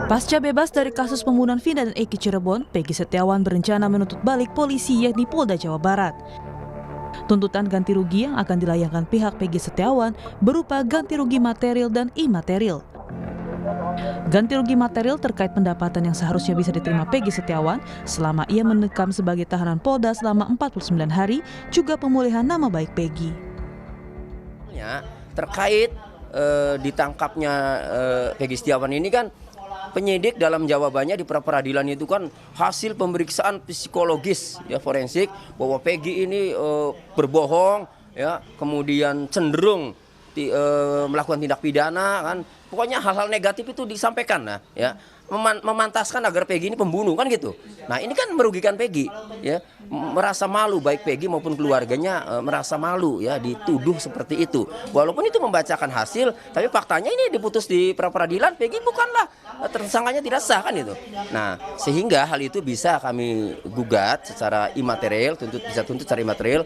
Pasca bebas dari kasus pembunuhan Vina dan Eki Cirebon, Peggy Setiawan berencana menuntut balik polisi yakni Polda Jawa Barat. Tuntutan ganti rugi yang akan dilayangkan pihak Peggy Setiawan berupa ganti rugi material dan imaterial. Ganti rugi material terkait pendapatan yang seharusnya bisa diterima Peggy Setiawan selama ia mendekam sebagai tahanan Polda selama 49 hari, juga pemulihan nama baik Peggy. Terkait ditangkapnya Peggy Setiawan ini kan penyidik dalam jawabannya di pra-peradilan itu kan hasil pemeriksaan psikologis ya forensik bahwa Peggy ini berbohong ya, kemudian cenderung melakukan tindak pidana kan, pokoknya hal-hal negatif itu disampaikan nah ya, memantaskan agar Peggy ini pembunuh kan gitu. Nah ini kan merugikan Peggy ya, merasa malu baik Peggy maupun keluarganya merasa malu ya dituduh seperti itu. Walaupun itu membacakan hasil, tapi faktanya ini diputus di pra-peradilan Peggy bukanlah tersangkanya, tidak sah kan itu. Nah sehingga hal itu bisa kami gugat secara imaterial, bisa tuntut secara imaterial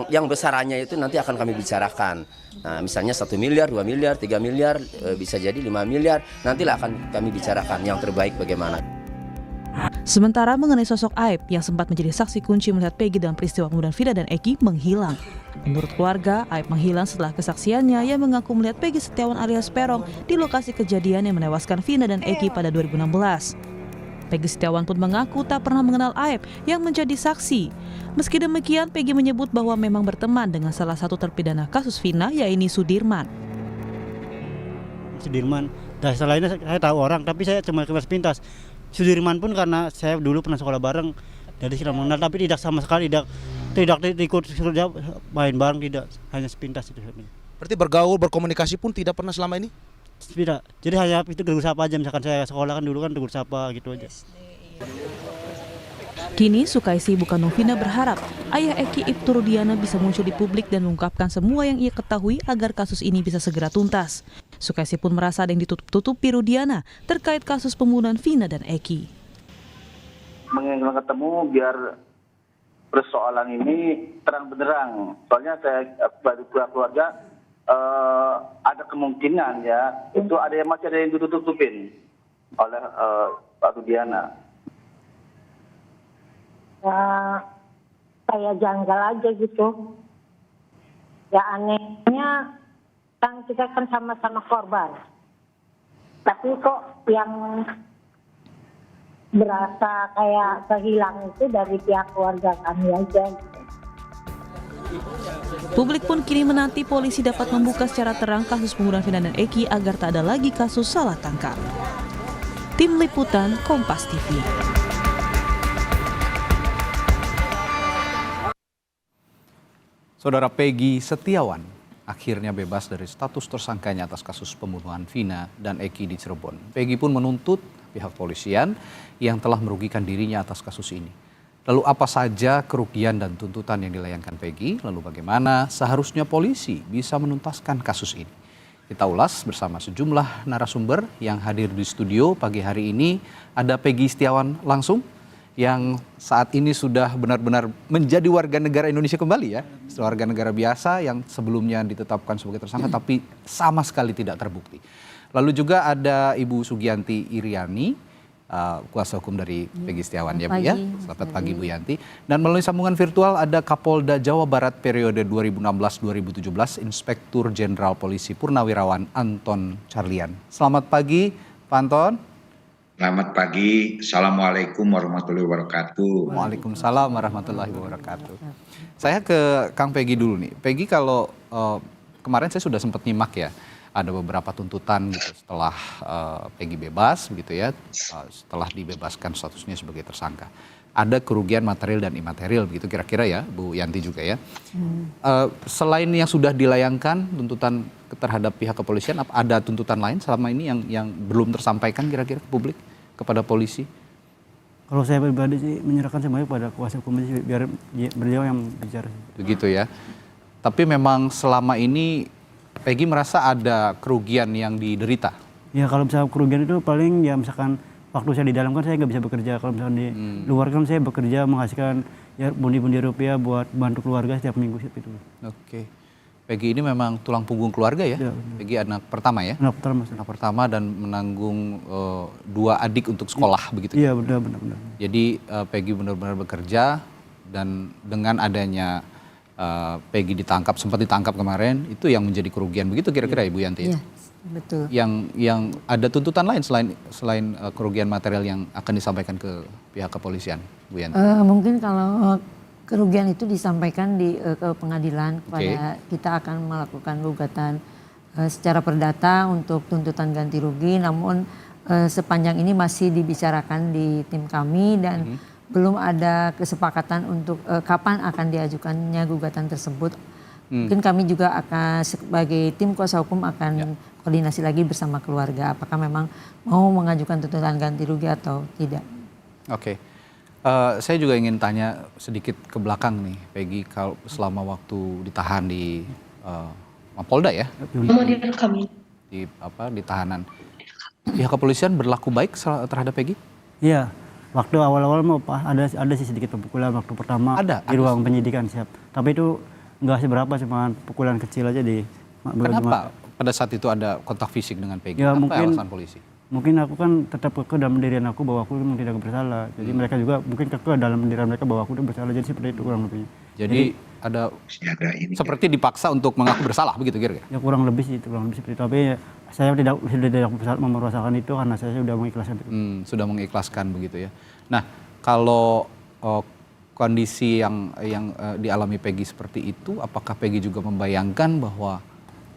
yang besarannya itu nanti akan kami bicarakan. Nah misalnya 1 miliar, 2 miliar, 3 miliar, bisa jadi 5 miliar, nantilah akan kami bicarakan yang terbaik bagaimana. Sementara mengenai sosok Aib yang sempat menjadi saksi kunci melihat Peggy dalam peristiwa pembunuhan Vina dan Eki menghilang. Menurut keluarga, Aib menghilang setelah kesaksiannya yang mengaku melihat Peggy Setiawan alias Peron di lokasi kejadian yang menewaskan Vina dan Eki pada 2016. Peggy Setiawan pun mengaku tak pernah mengenal Aib yang menjadi saksi. Meski demikian, Peggy menyebut bahwa memang berteman dengan salah satu terpidana kasus Vina, yaitu Sudirman. Sudirman, dan setelah ini saya tahu orang, tapi saya cuma sepintas. Sudirman pun karena saya dulu pernah sekolah bareng, jadi sudah mengenal, tapi tidak sama sekali, tidak ikut main bareng, tidak, hanya sepintas itu. Berarti bergaul, berkomunikasi pun tidak pernah selama ini? Tidak, jadi hanya itu tegur sapa aja, misalkan saya sekolah kan dulu kan tegur sapa gitu aja. Kini Sukaisi Ibu kandung Vina berharap ayah Eki Ibtu Rudiana bisa muncul di publik dan mengungkapkan semua yang ia ketahui agar kasus ini bisa segera tuntas. Sukaisi pun merasa ada yang ditutup-tutupi Rudiana terkait kasus pembunuhan Vina dan Eki. Menginginkan ketemu biar persoalan ini terang benderang. Soalnya saya bagi keluarga ada kemungkinan ya itu masih ada yang ditutup-tutupin oleh Pak Rudiana. Ya, kayak janggal aja gitu. Ya anehnya kan kita kan sama-sama korban. Tapi kok yang berasa kayak kehilangan itu dari pihak keluarga kami aja gitu. Publik pun kini menanti polisi dapat membuka secara terang kasus pembunuhan Vina dan Eki agar tak ada lagi kasus salah tangkap. Tim Liputan Kompas TV. Saudara Peggy Setiawan akhirnya bebas dari status tersangkanya atas kasus pembunuhan Vina dan Eki di Cirebon. Peggy pun menuntut pihak polisian yang telah merugikan dirinya atas kasus ini. Lalu apa saja kerugian dan tuntutan yang dilayangkan Peggy? Lalu bagaimana seharusnya polisi bisa menuntaskan kasus ini? Kita ulas bersama sejumlah narasumber yang hadir di studio pagi hari ini. Ada Peggy Setiawan langsung yang saat ini sudah benar-benar menjadi warga negara Indonesia kembali ya. Warga negara biasa yang sebelumnya ditetapkan sebagai tersangka tapi sama sekali tidak terbukti. Lalu juga ada Ibu Sugianti Iriani, kuasa hukum dari Peggy Setiawan ya Bu ya. Selamat pagi Bu Yanti. Dan melalui sambungan virtual ada Kapolda Jawa Barat periode 2016-2017, Inspektur Jenderal Polisi Purnawirawan Anton Carlian. Selamat pagi Pak Anton. Selamat pagi, Assalamualaikum warahmatullahi wabarakatuh. Waalaikumsalam warahmatullahi wabarakatuh. Saya ke Kang Peggy dulu nih. Peggy, kalau kemarin saya sudah sempat nyimak ya, ada beberapa tuntutan gitu setelah Peggy bebas gitu ya, setelah dibebaskan statusnya sebagai tersangka. Ada kerugian material dan imaterial begitu kira-kira ya, Bu Yanti juga ya. Selain yang sudah dilayangkan tuntutan terhadap pihak kepolisian, ada tuntutan lain selama ini yang belum tersampaikan kira-kira ke publik, kepada polisi? Kalau saya pribadi sih menyerahkan semuanya pada kuasa hukum biar beliau yang bicara. Begitu ya. Tapi memang selama ini Peggy merasa ada kerugian yang diderita? Ya kalau misalnya kerugian itu paling ya misalkan waktu saya di dalam kan saya nggak bisa bekerja. Kalau misalkan di luar kan saya bekerja menghasilkan ya pundi-pundi rupiah buat bantu keluarga setiap minggu itu. Oke. Peggy ini memang tulang punggung keluarga ya? Iya, benar. Peggy anak pertama ya? Anak pertama. Anak pertama dan menanggung 2 adik untuk sekolah begitu. Iya, benar. Jadi Peggy benar-benar bekerja dan dengan adanya Peggy sempat ditangkap kemarin, itu yang menjadi kerugian begitu kira-kira Ibu Yanti? Iya, betul. Yang ada tuntutan lain selain kerugian material yang akan disampaikan ke pihak kepolisian, Bu Yanti? Mungkin kalau kerugian itu disampaikan ke pengadilan kepada kita akan melakukan gugatan secara perdata untuk tuntutan ganti rugi. Namun sepanjang ini masih dibicarakan di tim kami dan belum ada kesepakatan untuk kapan akan diajukannya gugatan tersebut. Mungkin kami juga akan sebagai tim kuasa hukum akan koordinasi lagi bersama keluarga apakah memang mau mengajukan tuntutan ganti rugi atau tidak. Oke. Saya juga ingin tanya sedikit ke belakang nih, Peggy, kalau selama waktu ditahan di Mapolda ya, di tahanan, pihak kepolisian berlaku baik terhadap Peggy? Iya. Waktu awal-awal mau ada sih sedikit pukulan waktu pertama di ruang penyidikan siap. Tapi itu nggak seberapa, cuma pukulan kecil aja di. Kenapa pada saat itu ada kontak fisik dengan Peggy? Ya, apa alasan polisi? Mungkin aku kan tetap kekeh dalam pendirian aku bahwa aku memang tidak bersalah. Jadi mereka juga mungkin kekeh dalam pendirian mereka bahwa aku tidak bersalah. Jadi seperti itu kurang lebihnya. Jadi ada seperti dipaksa untuk mengaku bersalah begitu kira-kira? Ya kurang lebih sih, kurang lebih seperti itu. Tapi saya tidak merasakan itu karena saya sudah mengikhlaskan itu. Sudah mengikhlaskan begitu ya. Nah, kalau kondisi yang dialami Peggy seperti itu, apakah Peggy juga membayangkan bahwa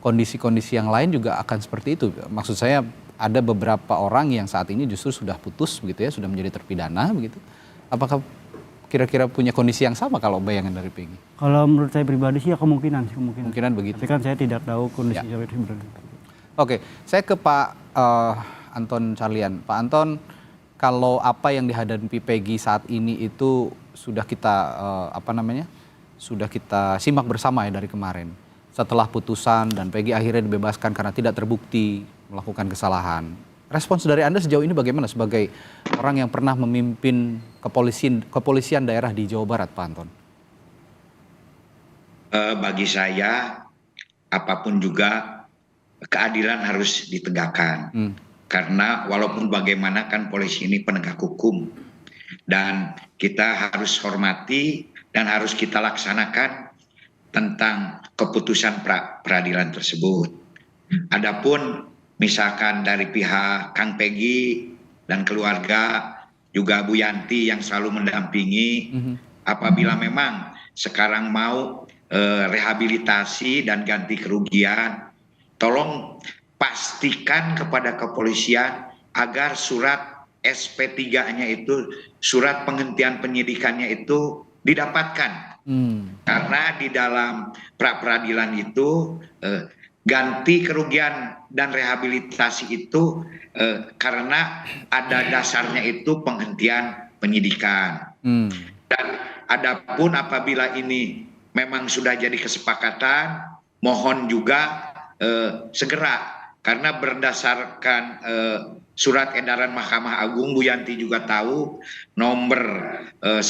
kondisi-kondisi yang lain juga akan seperti itu? Maksud saya ada beberapa orang yang saat ini justru sudah putus begitu ya, sudah menjadi terpidana begitu. Apakah kira-kira punya kondisi yang sama kalau bayangan dari Peggy? Kalau menurut saya pribadi sih ya kemungkinan. Kemungkinan begitu. Tapi kan saya tidak tahu kondisi sebenarnya. Oke, saya ke Pak Anton Carlian. Pak Anton, kalau apa yang dihadapi Peggy saat ini itu sudah kita sudah kita simak bersama ya dari kemarin. Setelah putusan dan Peggy akhirnya dibebaskan karena tidak terbukti melakukan kesalahan. Respons dari Anda sejauh ini bagaimana sebagai orang yang pernah memimpin kepolisian daerah di Jawa Barat, Pak Anton? Bagi saya, apapun juga keadilan harus ditegakkan. Karena walaupun bagaimana kan polisi ini penegak hukum. Dan kita harus hormati dan harus kita laksanakan tentang keputusan peradilan tersebut. Adapun misalkan dari pihak Kang Peggy dan keluarga, juga Bu Yanti yang selalu mendampingi, apabila memang sekarang mau rehabilitasi dan ganti kerugian, tolong pastikan kepada kepolisian agar surat SP3-nya itu, surat penghentian penyidikannya itu didapatkan. Karena di dalam pra-peradilan itu ganti kerugian dan rehabilitasi itu karena ada dasarnya itu penghentian penyidikan. Dan adapun apabila ini memang sudah jadi kesepakatan, mohon juga segera, karena berdasarkan surat edaran Mahkamah Agung, Bu Yanti juga tahu, nomor 11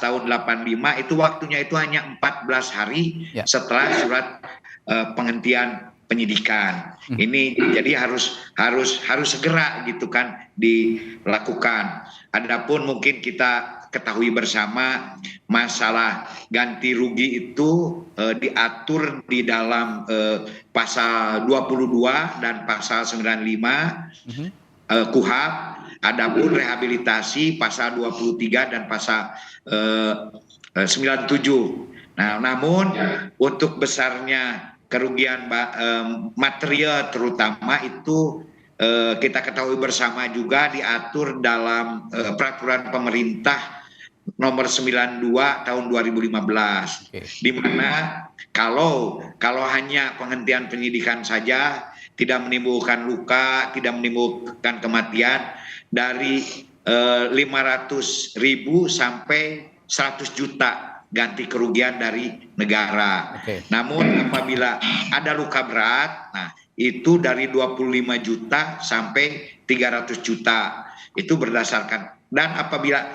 tahun 85 itu waktunya itu hanya 14 hari setelah surat penghentian penyidikan. Ini jadi harus segera gitu kan dilakukan. Adapun mungkin kita ketahui bersama masalah ganti rugi itu diatur di dalam pasal 22 dan pasal 95 KUHP. Adapun rehabilitasi pasal 23 dan pasal 97. Nah, namun untuk besarnya kerugian material terutama itu kita ketahui bersama juga diatur dalam peraturan pemerintah nomor 92 tahun 2015, di mana kalau hanya penghentian penyidikan saja tidak menimbulkan luka, tidak menimbulkan kematian, dari 500.000 sampai 100 juta ganti kerugian dari negara. Namun apabila ada luka berat, nah itu dari 25 juta sampai 300 juta. Itu berdasarkan. Dan apabila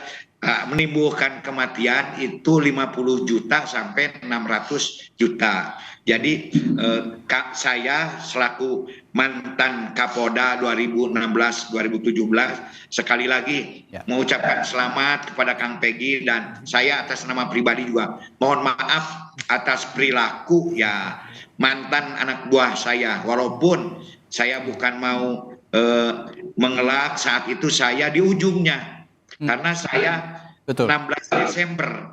menimbulkan kematian itu 50 juta sampai 600 juta. Jadi saya selaku mantan Kapolda 2016-2017 sekali lagi mengucapkan selamat kepada Kang Peggy, dan saya atas nama pribadi juga mohon maaf atas perilaku ya mantan anak buah saya. Walaupun saya bukan mau mengelak, saat itu saya di ujungnya karena saya 16 Desember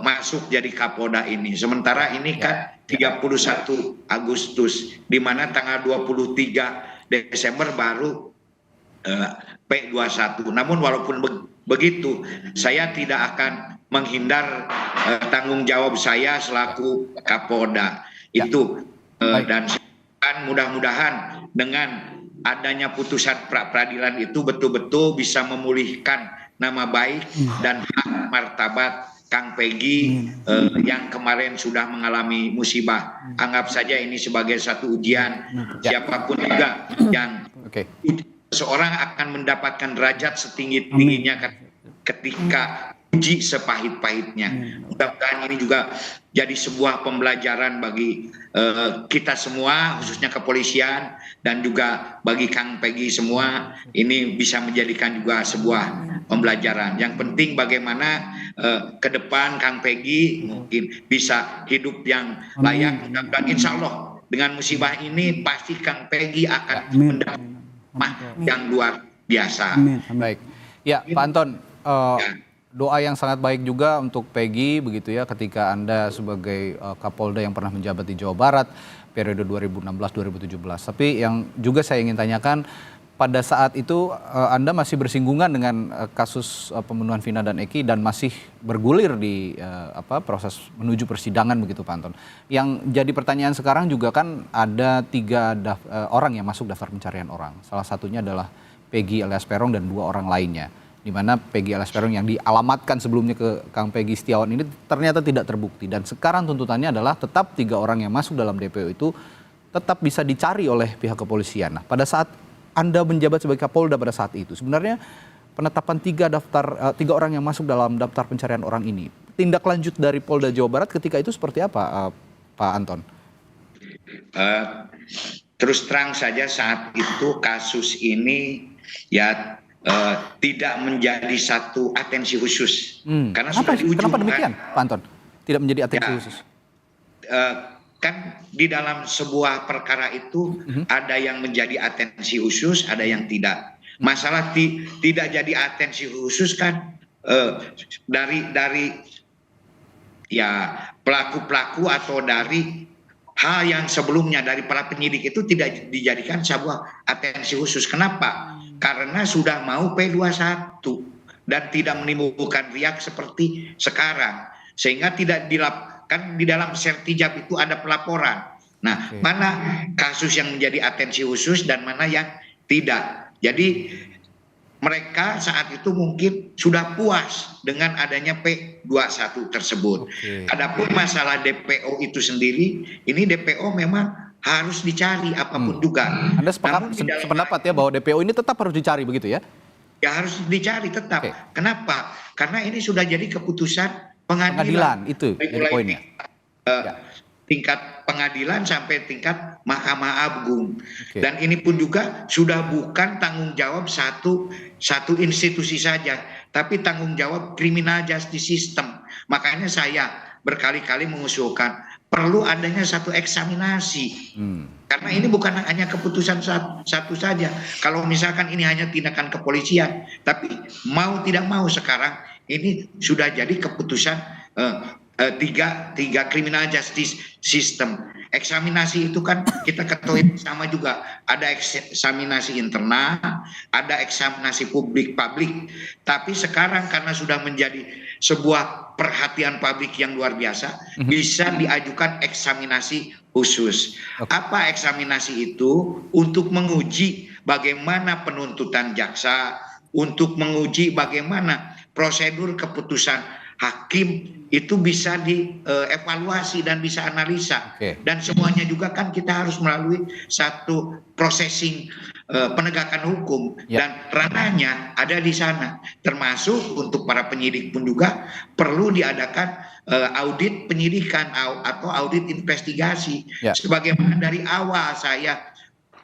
masuk jadi Kapolda ini. Sementara ini kan 31 Agustus, di mana tanggal 23 Desember baru P21. Namun walaupun begitu, saya tidak akan menghindar tanggung jawab saya selaku Kapolda. Itu dan mudah-mudahan dengan adanya putusan pra-peradilan itu betul-betul bisa memulihkan nama baik dan hak martabat Kang Peggy yang kemarin sudah mengalami musibah. Anggap saja ini sebagai satu ujian. Siapapun juga yang seorang akan mendapatkan derajat setinggi-tingginya ketika uji sepahit-pahitnya. Mudah-mudahan ini juga jadi sebuah pembelajaran bagi kita semua, khususnya kepolisian, dan juga bagi Kang Peggy semua. Ini bisa menjadikan juga sebuah pembelajaran. Yang penting bagaimana ke depan Kang Peggy mungkin bisa hidup yang layak. Dan insya Allah dengan musibah ini pasti Kang Peggy akan mendapat yang luar biasa. Baik, ya Pak Anton, doa yang sangat baik juga untuk Peggy begitu ya, ketika Anda sebagai Kapolda yang pernah menjabat di Jawa Barat periode 2016-2017. Tapi yang juga saya ingin tanyakan, pada saat itu Anda masih bersinggungan dengan kasus pembunuhan Vina dan Eki dan masih bergulir di proses menuju persidangan begitu Pak Anton. Yang jadi pertanyaan sekarang juga kan ada 3 orang yang masuk daftar pencarian orang. Salah satunya adalah Peggy alias Peron dan 2 orang lainnya. Di mana Peggy alias Peron yang dialamatkan sebelumnya ke Kang Peggy Setiawan ini ternyata tidak terbukti. Dan sekarang tuntutannya adalah tetap 3 orang yang masuk dalam DPO itu tetap bisa dicari oleh pihak kepolisian. Nah, pada saat Anda menjabat sebagai Kapolda pada saat itu, sebenarnya penetapan 3 orang yang masuk dalam daftar pencarian orang ini, tindak lanjut dari Polda Jawa Barat ketika itu seperti apa, Pak Anton? Terus terang saja saat itu kasus ini ya tidak menjadi satu atensi khusus. Karena sudah diujungkan. Kenapa demikian, Pak Anton? Tidak menjadi atensi khusus? Kan di dalam sebuah perkara itu ada yang menjadi atensi khusus, ada yang tidak. Masalah tidak jadi atensi khusus kan dari ya pelaku-pelaku atau dari hal yang sebelumnya dari para penyidik itu tidak dijadikan sebuah atensi khusus. Kenapa? Karena sudah mau P21 dan tidak menimbulkan riak seperti sekarang, sehingga tidak kan di dalam sertijab itu ada pelaporan. Nah, mana kasus yang menjadi atensi khusus dan mana yang tidak. Jadi mereka saat itu mungkin sudah puas dengan adanya P21 tersebut. Adapun masalah DPO itu sendiri, ini DPO memang harus dicari apapun juga. Anda sependapat ya bahwa DPO ini tetap harus dicari begitu ya? Ya harus dicari tetap. Kenapa? Karena ini sudah jadi keputusan pengadilan itu jadi poinnya. Tingkat pengadilan sampai tingkat Mahkamah Agung. Dan ini pun juga sudah bukan tanggung jawab satu institusi saja, tapi tanggung jawab criminal justice system. Makanya saya berkali-kali mengusulkan perlu adanya satu eksaminasi. Karena ini bukan hanya keputusan satu saja. Kalau misalkan ini hanya tindakan kepolisian, tapi mau tidak mau sekarang ini sudah jadi keputusan tiga criminal justice system. Eksaminasi itu kan kita ketahui sama juga, ada eksaminasi internal, ada eksaminasi publik. Tapi sekarang karena sudah menjadi sebuah perhatian publik yang luar biasa, bisa diajukan eksaminasi khusus. Apa eksaminasi itu? Untuk menguji bagaimana penuntutan jaksa, untuk menguji bagaimana prosedur keputusan hakim itu bisa dievaluasi dan bisa analisa. Dan semuanya juga kan kita harus melalui satu processing penegakan hukum dan ranahnya ada di sana. Termasuk untuk para penyidik pun juga perlu diadakan audit penyidikan atau audit investigasi. Sebagaimana dari awal saya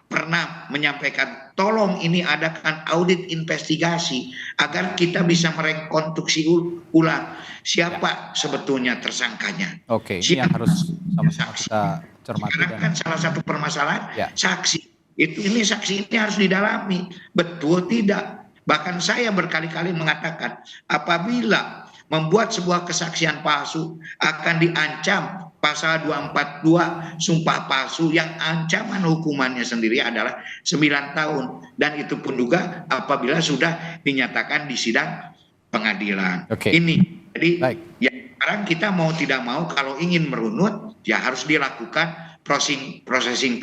pernah menyampaikan, tolong ini adakan audit investigasi agar kita bisa merekonstruksi ulang siapa sebetulnya tersangkanya. Oke, ini yang harus sama-sama kita cermati. Sekarang kan salah satu permasalahan saksi. Ini saksi ini harus didalami. Betul tidak? Bahkan saya berkali-kali mengatakan, apabila membuat sebuah kesaksian palsu akan diancam pasal 242 sumpah palsu yang ancaman hukumannya sendiri adalah 9 tahun. Dan itu pun juga apabila sudah dinyatakan di sidang pengadilan. Ini. Jadi ya sekarang kita mau tidak mau kalau ingin merunut ya harus dilakukan processing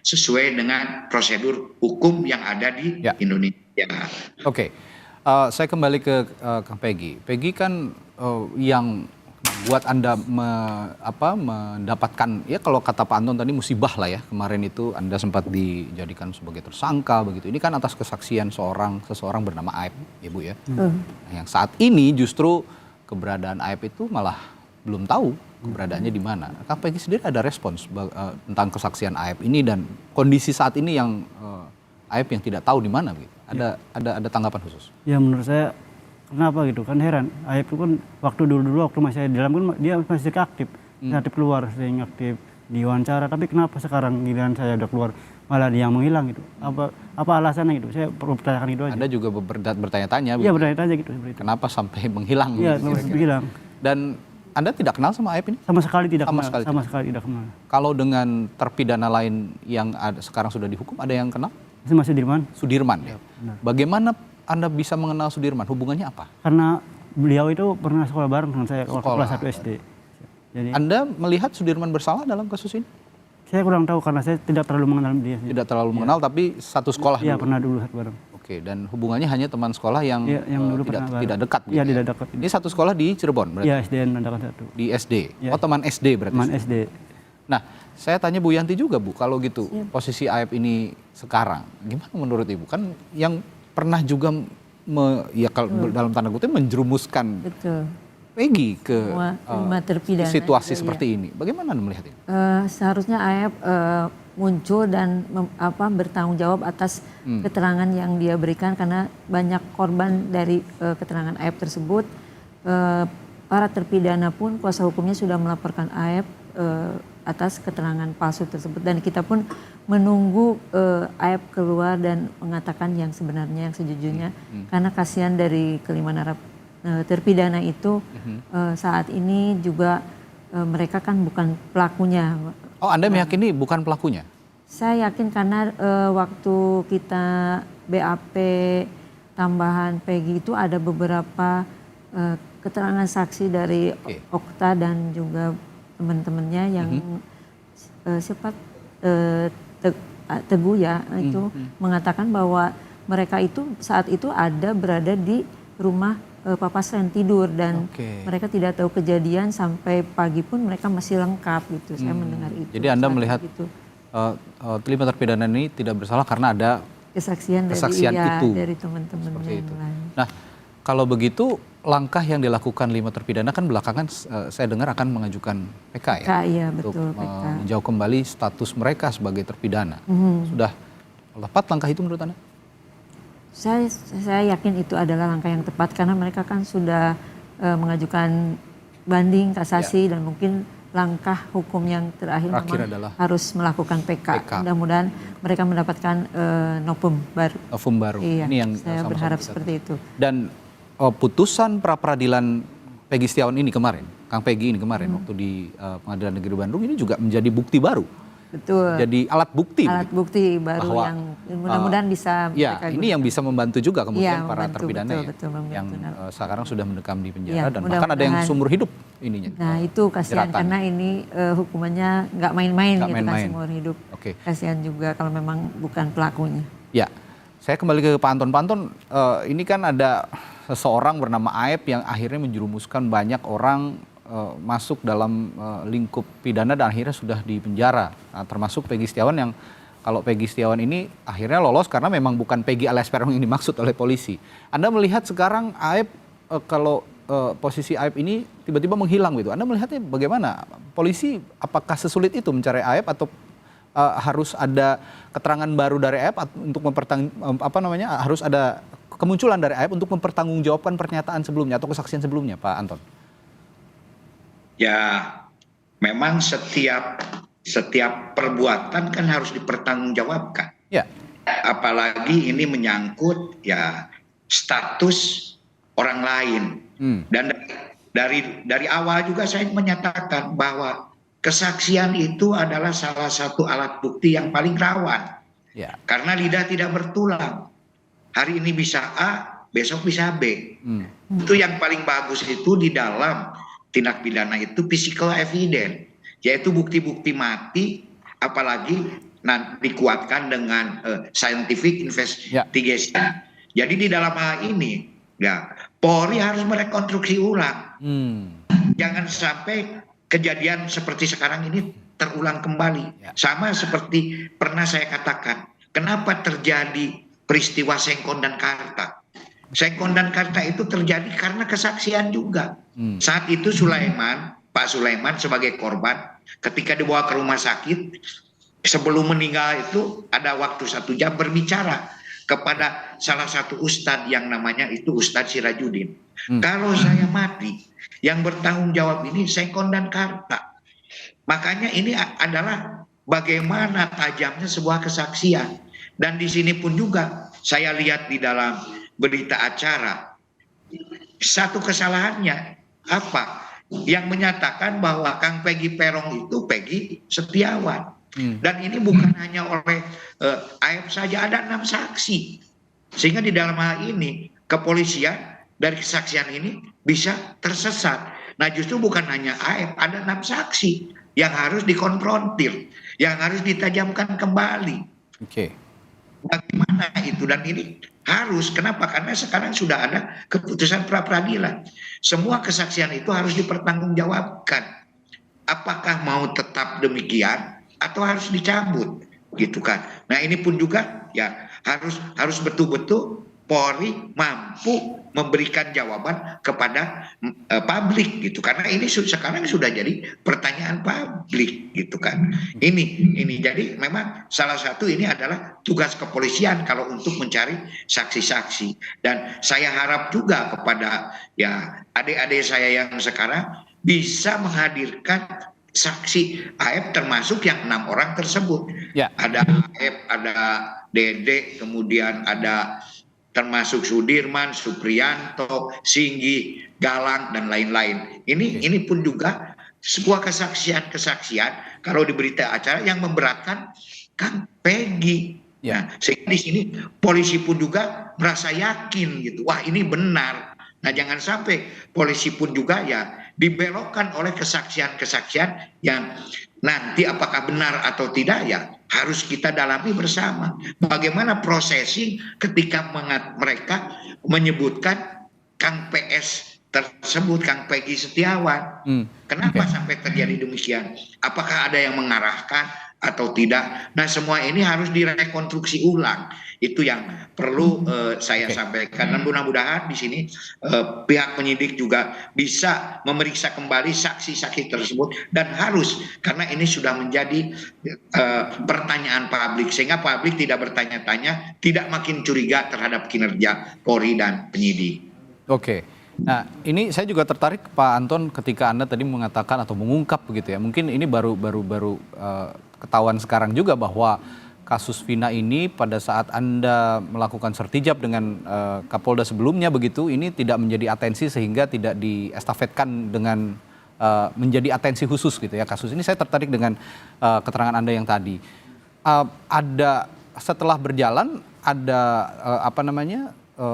sesuai dengan prosedur hukum yang ada di Indonesia. Saya kembali ke Kang Peggy. Peggy kan yang buat Anda mendapatkan, ya kalau kata Pak Anton tadi musibah lah ya, kemarin itu Anda sempat dijadikan sebagai tersangka begitu. Ini kan atas kesaksian seseorang bernama Aib, Ibu ya. Yang saat ini justru keberadaan Aib itu malah belum tahu keberadaannya di mana. Kang Peggy sendiri ada respons tentang kesaksian Aib ini dan kondisi saat ini yang Aib yang tidak tahu di mana gitu. Ada tanggapan khusus? Ya menurut saya kenapa gitu kan heran. Aib itu kan waktu dulu waktu masih di dalam kan dia masih aktif keluar, sering aktif diwawancara. Tapi kenapa sekarang giliran saya udah keluar malah dia yang menghilang gitu? Apa alasannya gitu? Saya perlu pertanyakan itu aja. Anda juga bertanya-tanya. Iya bertanya-tanya gitu. Kenapa sampai menghilang? Iya menghilang. Dan Anda tidak kenal sama Aib ini? Sama sekali tidak kenal. Kalau dengan terpidana lain yang sekarang sudah dihukum, ada yang kenal? Mas Sudirman. Ya, bagaimana Anda bisa mengenal Sudirman? Hubungannya apa? Karena beliau itu pernah sekolah bareng dengan saya waktu kelas 1 SD. Jadi, Anda melihat Sudirman bersalah dalam kasus ini? Saya kurang tahu karena saya tidak terlalu mengenal dia. Tidak terlalu mengenal, tapi satu sekolah dulu? Iya, pernah dulu bareng. Oke, dan hubungannya hanya teman sekolah yang dulu tidak dekat? Iya, tidak dekat. Ini satu sekolah di Cirebon berarti? Iya, SDN Nandakan 1. Di SD? Ya. Oh, teman SD berarti? Teman SD. Nah, saya tanya Bu Yanti juga Bu, kalau gitu posisi Aib ini sekarang, gimana menurut Ibu? Kan yang pernah juga dalam tanda kutip menjerumuskan Peggy ke situasi seperti ini. Bagaimana Anda melihat ini? Seharusnya Aib muncul dan bertanggung jawab atas keterangan yang dia berikan karena banyak korban dari keterangan Aib tersebut. Para terpidana pun kuasa hukumnya sudah melaporkan Aib atas keterangan palsu tersebut dan kita pun menunggu Aib keluar dan mengatakan yang sebenarnya, yang sejujurnya karena kasihan dari kelima terpidana itu saat ini juga mereka kan bukan pelakunya. Oh, Anda meyakini bukan pelakunya? Saya yakin karena waktu kita BAP tambahan Peggy itu ada beberapa keterangan saksi dari Okta dan juga teman-temannya yang Teguh ya itu mengatakan bahwa mereka itu saat itu berada di rumah Papa Sren tidur dan mereka tidak tahu kejadian sampai pagi pun mereka masih lengkap gitu. Saya mendengar itu. Jadi Anda melihat kelima terpidana ini tidak bersalah karena ada kesaksian itu dari teman-temannya yang lain. Nah, kalau begitu langkah yang dilakukan 5 terpidana kan belakangan saya dengar akan mengajukan PK ya? Iya, untuk betul, PK. meninjau kembali status mereka sebagai terpidana. Sudah tepat langkah itu menurut Anda? Saya yakin itu adalah langkah yang tepat karena mereka kan sudah mengajukan banding, kasasi dan mungkin langkah hukum yang terakhir memang harus melakukan PK. Mudah-mudahan mereka mendapatkan novum baru. Iya, ini yang saya berharap seperti itu. Dan putusan pra-peradilan Peggy Setiawan ini kemarin, Kang Peggy ini kemarin waktu di Pengadilan Negeri Bandung ini juga menjadi bukti baru. Betul. Jadi alat bukti. Alat bukti baru bahwa, yang mudah-mudahan bisa. Ya, ini yang bisa membantu juga kemudian para terpidana yang sekarang sudah mendekam di penjara dan bahkan ada yang seumur hidup ininya. Nah itu kasihan karena ini hukumannya nggak main-main gitu kan seumur hidup. Kasihan juga kalau memang bukan pelakunya. Ya. Saya kembali ke Pak Anton. Pak Anton, ini kan ada seseorang bernama Aep yang akhirnya menjerumuskan banyak orang masuk dalam lingkup pidana dan akhirnya sudah dipenjara. Nah, termasuk Peggy Setiawan yang kalau Peggy Setiawan ini akhirnya lolos karena memang bukan Peggy alias Peron yang dimaksud oleh polisi. Anda melihat sekarang Aep kalau posisi Aep ini tiba-tiba menghilang gitu. Anda melihatnya bagaimana? Polisi apakah sesulit itu mencari Aep atau harus ada keterangan baru dari Aep untuk harus ada kemunculan dari Aep untuk mempertanggungjawabkan pernyataan sebelumnya atau kesaksian sebelumnya, Pak Anton? Ya, memang setiap perbuatan kan harus dipertanggungjawabkan. Ya. Apalagi ini menyangkut ya status orang lain. Dan dari awal juga saya menyatakan bahwa kesaksian itu adalah salah satu alat bukti yang paling rawan. Ya. Karena lidah tidak bertulang. Hari ini bisa A, besok bisa B. Itu yang paling bagus itu di dalam tindak pidana itu physical evidence, yaitu bukti-bukti mati, apalagi nanti dikuatkan dengan scientific investigation. Jadi di dalam hal ini, ya Polri harus merekonstruksi ulang. Jangan sampai kejadian seperti sekarang ini terulang kembali. Sama seperti pernah saya katakan, kenapa terjadi peristiwa Sengkon dan Karta. Sengkon dan Karta itu terjadi karena kesaksian juga. Saat itu Pak Sulaiman sebagai korban, ketika dibawa ke rumah sakit, sebelum meninggal itu ada waktu 1 jam berbicara kepada salah satu ustadz yang namanya itu Ustadz Sirajuddin. Kalau saya mati, yang bertanggung jawab ini Sengkon dan Karta. Makanya ini adalah bagaimana tajamnya sebuah kesaksian. Dan di sini pun juga saya lihat di dalam berita acara, satu kesalahannya apa? Yang menyatakan bahwa Kang Peggy Peron itu Peggy Setiawan. Dan ini bukan hanya oleh Aep saja, ada 6 saksi. Sehingga di dalam hal ini kepolisian dari kesaksian ini bisa tersesat. Nah justru bukan hanya Aep, ada 6 saksi yang harus dikonfrontir, yang harus ditajamkan kembali. Bagaimana itu? Dan ini harus, kenapa? Karena sekarang sudah ada keputusan pra-peradilan. Semua kesaksian itu harus dipertanggungjawabkan. Apakah mau tetap demikian atau harus dicabut, gitu kan? Nah ini pun juga ya harus betul-betul Polri mampu memberikan jawaban kepada publik gitu, karena ini sekarang sudah jadi pertanyaan publik gitu kan. Ini jadi memang salah satu ini adalah tugas kepolisian kalau untuk mencari saksi-saksi. Dan saya harap juga kepada ya adik-adik saya yang sekarang bisa menghadirkan saksi Aep termasuk yang 6 orang tersebut. Ada Aep, ada Dede, kemudian ada termasuk Sudirman, Supriyanto, Singgi, Galang, dan lain-lain. Ini pun juga sebuah kesaksian kalau di berita acara yang memberatkan Kang Peggy. Nah, sehingga di sini polisi pun juga merasa yakin gitu. Wah ini benar. Nah jangan sampai polisi pun juga ya dibelokkan oleh kesaksian-kesaksian yang nanti apakah benar atau tidak ya harus kita dalami bersama. Bagaimana processing ketika mereka menyebutkan Kang PS tersebut, Kang Peggy Setiawan. Kenapa sampai terjadi demikian? Apakah ada yang mengarahkan atau tidak? Nah semua ini harus direkonstruksi ulang. Itu yang perlu saya sampaikan. Dan mudah-mudahan di sini pihak penyidik juga bisa memeriksa kembali saksi-saksi tersebut, dan harus, karena ini sudah menjadi pertanyaan publik, sehingga publik tidak bertanya-tanya, tidak makin curiga terhadap kinerja Polri dan penyidik. Nah ini saya juga tertarik Pak Anton ketika Anda tadi mengatakan atau mengungkap begitu ya, mungkin ini baru ketahuan sekarang juga bahwa kasus Vina ini pada saat Anda melakukan sertijab dengan Kapolda sebelumnya begitu, ini tidak menjadi atensi sehingga tidak diestafetkan dengan menjadi atensi khusus gitu ya kasus ini. Saya tertarik dengan keterangan Anda yang tadi. Ada setelah berjalan ada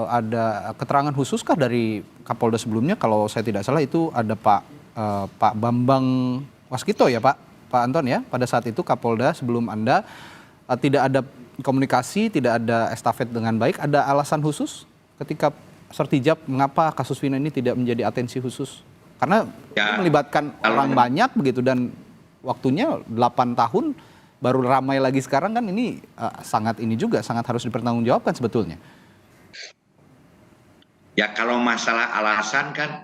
ada keterangan khususkah dari Kapolda sebelumnya? Kalau saya tidak salah itu ada Pak Bambang Waskito ya Pak Anton ya, pada saat itu Kapolda sebelum Anda tidak ada komunikasi, tidak ada estafet dengan baik. Ada alasan khusus ketika Sertijab mengapa kasus Vina ini tidak menjadi atensi khusus? Karena ini melibatkan orang banyak begitu dan waktunya 8 tahun baru ramai lagi sekarang kan ini sangat harus dipertanggungjawabkan sebetulnya. Ya kalau masalah alasan kan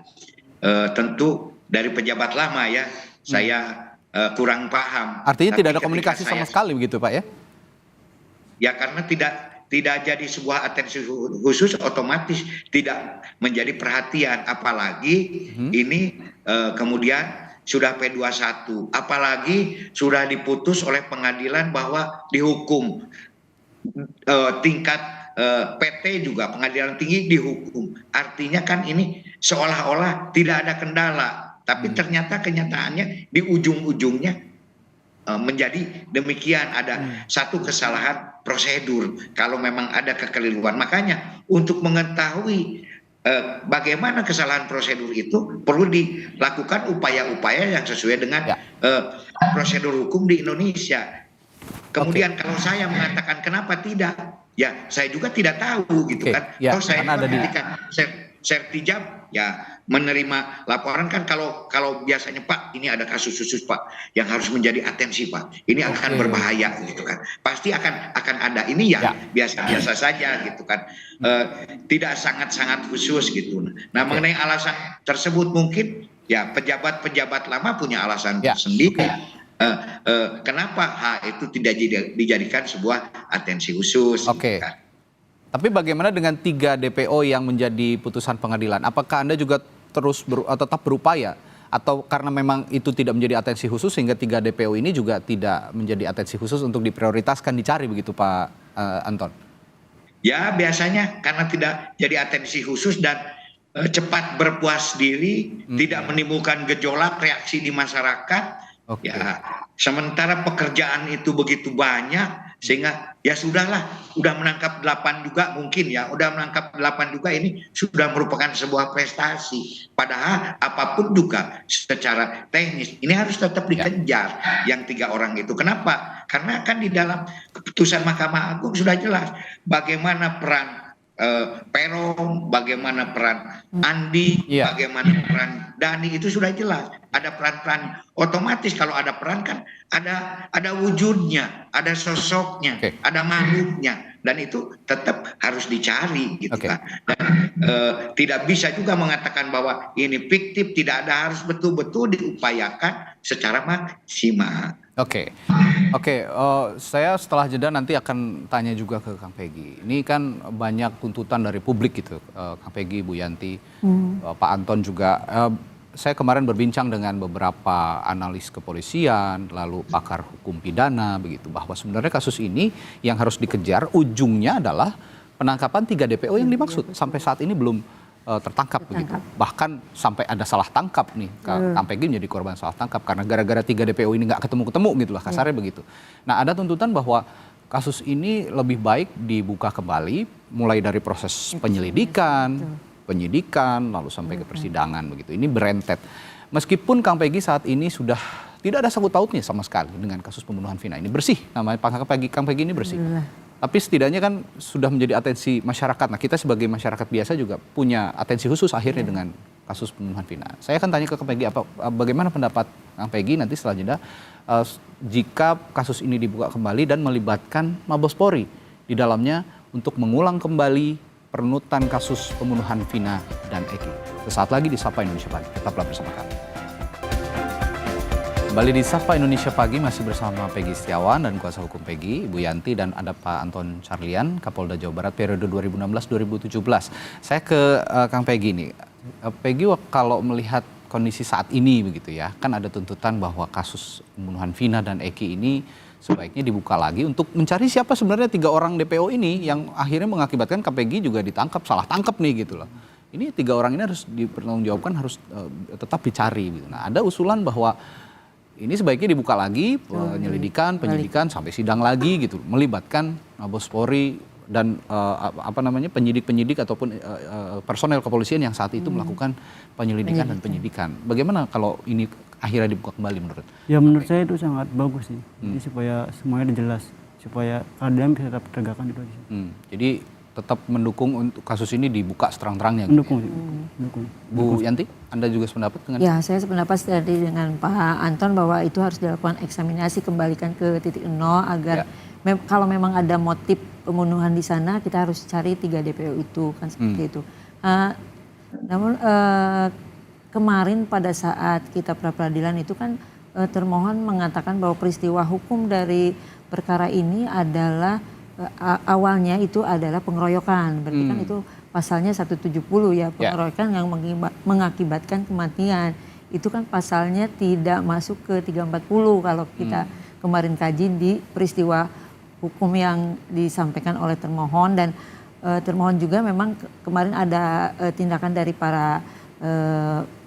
tentu dari pejabat lama ya saya kurang paham. Artinya Tapi tidak ada komunikasi sama sekali begitu Pak ya? Ya karena tidak jadi sebuah atensi khusus otomatis tidak menjadi perhatian, apalagi ini kemudian sudah P21, apalagi sudah diputus oleh pengadilan bahwa dihukum, tingkat PT juga pengadilan tinggi dihukum. Artinya kan ini seolah-olah tidak ada kendala, tapi ternyata kenyataannya di ujung-ujungnya menjadi demikian, ada satu kesalahan prosedur kalau memang ada kekeliruan. Makanya untuk mengetahui bagaimana kesalahan prosedur itu perlu dilakukan upaya-upaya yang sesuai dengan prosedur hukum di Indonesia. Kemudian kalau saya mengatakan kenapa tidak, ya saya juga tidak tahu gitu kan. Kalau saya ketika Sertijab ya menerima laporan kan, kalau biasanya Pak ini ada kasus khusus Pak yang harus menjadi atensi Pak, ini akan berbahaya gitu kan, pasti akan ada, ini ya biasa-biasa saja gitu kan, tidak sangat-sangat khusus gitu. Nah mengenai alasan tersebut mungkin ya pejabat-pejabat lama punya alasan sendiri. Kenapa itu tidak dijadikan sebuah atensi khusus. Gitu kan. Tapi bagaimana dengan 3 DPO yang menjadi putusan pengadilan? Apakah Anda juga tetap berupaya? Atau karena memang itu tidak menjadi atensi khusus sehingga 3 DPO ini juga tidak menjadi atensi khusus untuk diprioritaskan dicari begitu Pak Anton? Ya biasanya karena tidak jadi atensi khusus dan cepat berpuas diri, tidak menimbulkan gejolak reaksi di masyarakat. Ya, sementara pekerjaan itu begitu banyak sehingga ya sudahlah, udah menangkap 8 juga mungkin ya, udah menangkap 8 juga ini sudah merupakan sebuah prestasi. Padahal apapun juga secara teknis ini harus tetap dikejar yang 3 orang itu. Kenapa? Karena kan di dalam keputusan Mahkamah Agung sudah jelas bagaimana peran Peron, bagaimana peran Andi, bagaimana peran Dani, itu sudah jelas. Ada peran-peran, otomatis kalau ada peran kan ada wujudnya, ada sosoknya, ada makhluknya, dan itu tetap harus dicari gitu kan. Dan tidak bisa juga mengatakan bahwa ini fiktif, tidak ada, harus betul-betul diupayakan secara maksimal. Saya setelah jeda nanti akan tanya juga ke Kang Peggy. Ini kan banyak tuntutan dari publik gitu, Kang Peggy, Bu Yanti, Pak Anton juga. Saya kemarin berbincang dengan beberapa analis kepolisian, lalu pakar hukum pidana begitu, bahwa sebenarnya kasus ini yang harus dikejar ujungnya adalah penangkapan 3 DPO yang dimaksud. Sampai saat ini belum tertangkap begitu. Bahkan sampai ada salah tangkap nih, Kang Peggy menjadi korban salah tangkap karena gara-gara 3 DPO ini nggak ketemu-ketemu gitulah kasarnya begitu. Nah ada tuntutan bahwa kasus ini lebih baik dibuka kembali mulai dari proses penyelidikan, penyidikan, lalu sampai ke persidangan begitu. Ini berentet. Meskipun Kang Peggy saat ini sudah tidak ada sangkut pautnya sama sekali dengan kasus pembunuhan Vina ini, bersih namanya Kang Peggy ini bersih. Tapi setidaknya kan sudah menjadi atensi masyarakat. Nah kita sebagai masyarakat biasa juga punya atensi khusus akhirnya dengan kasus pembunuhan Vina. Saya akan tanya ke Kang Peggy bagaimana pendapat Kang Peggy nanti setelah jeda jika kasus ini dibuka kembali dan melibatkan Mabes Polri di dalamnya untuk mengulang kembali perunutan kasus pembunuhan Vina dan Eki. Sesaat lagi di Sapa Indonesia Pagi. Tetaplah bersama kami. Kembali di Sapa Indonesia Pagi masih bersama Peggy Setiawan dan kuasa hukum Peggy, Ibu Yanti, dan ada Pak Anton Carlian, Kapolda Jawa Barat periode 2016-2017. Saya ke Kang Peggy nih. Peggy, kalau melihat kondisi saat ini begitu ya, kan ada tuntutan bahwa kasus pembunuhan Vina dan Eki ini sebaiknya dibuka lagi untuk mencari siapa sebenarnya 3 orang DPO ini yang akhirnya mengakibatkan Kang Peggy juga ditangkap, salah tangkap nih gitu loh. Ini 3 orang ini harus dipertanggungjawabkan, harus tetap dicari gitu. Nah ada usulan bahwa ini sebaiknya dibuka lagi penyidikan sampai sidang lagi gitu, melibatkan Mabes Polri dan penyidik-penyidik ataupun personel kepolisian yang saat itu melakukan penyelidikan dan penyidikan. Bagaimana kalau ini akhirnya dibuka kembali menurut? Ya menurut saya itu sangat bagus sih. Jadi supaya semuanya jelas, supaya keadilan bisa tetap tegakkan itu aja. Jadi tetap mendukung untuk kasus ini dibuka seterang-terangnya. Mendukung, gitu ya? mendukung. Bu Yanti, Anda juga sependapat dengan? Ya, saya sependapat tadi dengan Pak Anton bahwa itu harus dilakukan eksaminasi, kembalikan ke titik nol agar kalau memang ada motif pembunuhan di sana, kita harus cari 3 DPO itu, kan seperti itu. Namun kemarin pada saat kita pra-peradilan itu kan termohon mengatakan bahwa peristiwa hukum dari perkara ini adalah awalnya itu adalah pengeroyokan. Berarti kan itu pasalnya 170 ya, pengeroyokan yang mengakibatkan kematian. Itu kan pasalnya tidak masuk ke 340 kalau kita kemarin kaji di peristiwa hukum yang disampaikan oleh termohon. Dan termohon juga memang kemarin ada tindakan dari para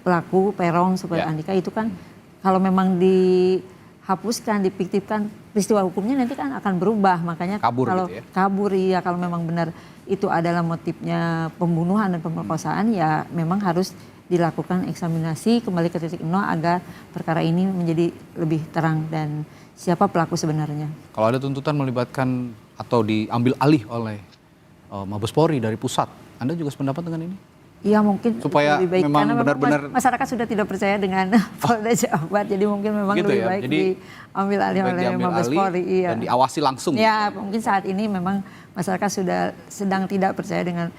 pelaku Peron supaya Andika itu kan kalau memang dihapuskan, dipiktifkan peristiwa hukumnya nanti kan akan berubah. Makanya kabur kalau gitu ya? kabur ya, kalau memang benar itu adalah motifnya pembunuhan dan pemerkosaan ya memang harus dilakukan eksaminasi kembali ke titik nol agar perkara ini menjadi lebih terang dan siapa pelaku sebenarnya. Kalau ada tuntutan melibatkan atau diambil alih oleh Mabes Polri dari pusat, Anda juga sependapat dengan ini? Iya mungkin supaya lebih baik memang karena benar-benar masyarakat sudah tidak percaya dengan Polda Jabar, jadi mungkin memang gitu lebih ya? baik Jadi, diambil alih oleh Mabes Polri. Iya. Dan diawasi langsung. Ya mungkin saat ini memang masyarakat sudah sedang tidak percaya dengan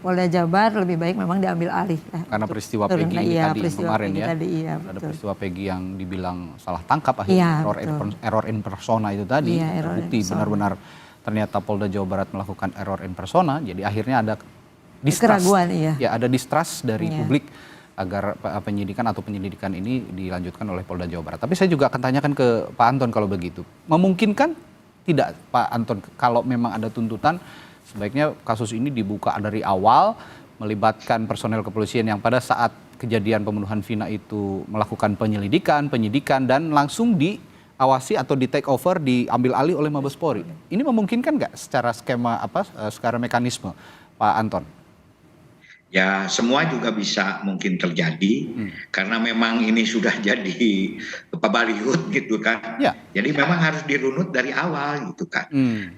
Polda Jabar, lebih baik memang diambil alih. Karena peristiwa Peggy ini tadi kemarin ya, ada peristiwa Peggy yang dibilang salah tangkap akhirnya, error in persona itu tadi, terbukti benar-benar ternyata Polda Jawa Barat melakukan error in persona, jadi akhirnya ada distrust, ya ada distrust dari publik agar penyelidikan ini dilanjutkan oleh Polda Jawa Barat. Tapi saya juga akan tanyakan ke Pak Anton kalau begitu. Memungkinkan tidak Pak Anton kalau memang ada tuntutan sebaiknya kasus ini dibuka dari awal, melibatkan personel kepolisian yang pada saat kejadian pembunuhan Vina itu melakukan penyidikan dan langsung diawasi atau di take over, diambil alih oleh Mabes Polri. Ini memungkinkan nggak secara secara mekanisme Pak Anton? Ya semua juga bisa mungkin terjadi karena memang ini sudah jadi pabaliut gitu kan. Jadi memang harus dirunut dari awal gitu kan.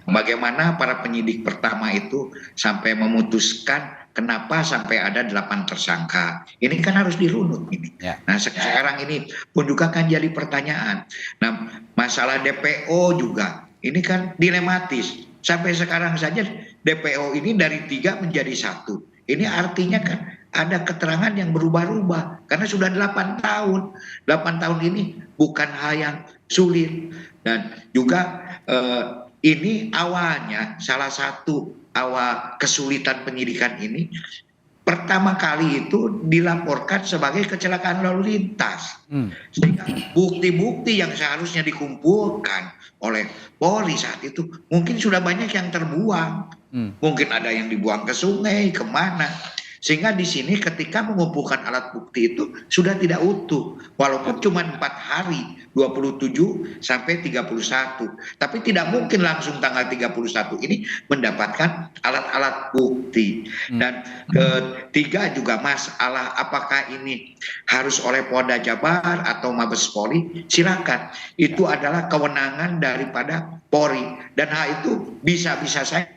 Bagaimana para penyidik pertama itu sampai memutuskan kenapa sampai ada 8 tersangka. Ini kan harus dirunut ini. Nah sekarang ini pun juga kan jadi pertanyaan. Nah masalah DPO juga ini kan dilematis. Sampai sekarang saja DPO ini dari 3 menjadi 1. Ini artinya kan ada keterangan yang berubah-ubah karena sudah 8 tahun. 8 tahun ini bukan hal yang sulit. Dan juga ini awalnya salah satu awal kesulitan penyidikan ini pertama kali itu dilaporkan sebagai kecelakaan lalu lintas. Sehingga bukti-bukti yang seharusnya dikumpulkan oleh Polri saat itu mungkin sudah banyak yang terbuang. Mungkin ada yang dibuang ke sungai, kemana. Sehingga di sini ketika mengumpulkan alat bukti itu sudah tidak utuh. Walaupun cuma 4 hari, 27 sampai 31. Tapi tidak mungkin langsung tanggal 31 ini mendapatkan alat-alat bukti. Dan ketiga juga masalah apakah ini harus oleh Polda Jabar atau Mabes Polri, silakan. Itu adalah kewenangan daripada Polri. Dan hal itu bisa-bisa saja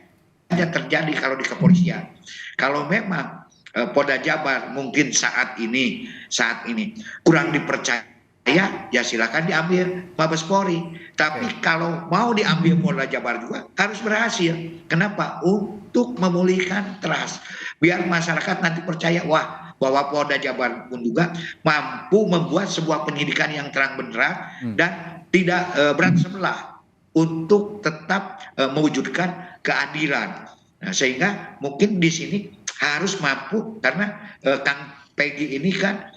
terjadi kalau di kepolisian. Kalau memang Polda Jabar mungkin saat ini kurang dipercaya, ya silakan diambil Mabes Polri. Tapi kalau mau diambil Polda Jabar juga harus berhasil. Kenapa? Untuk memulihkan trust. Biar masyarakat nanti percaya bahwa Polda Jabar pun juga mampu membuat sebuah penyidikan yang terang benderang dan tidak berat sebelah untuk tetap mewujudkan keadilan. Nah, sehingga mungkin di sini harus mampu karena Kang Peggy ini kan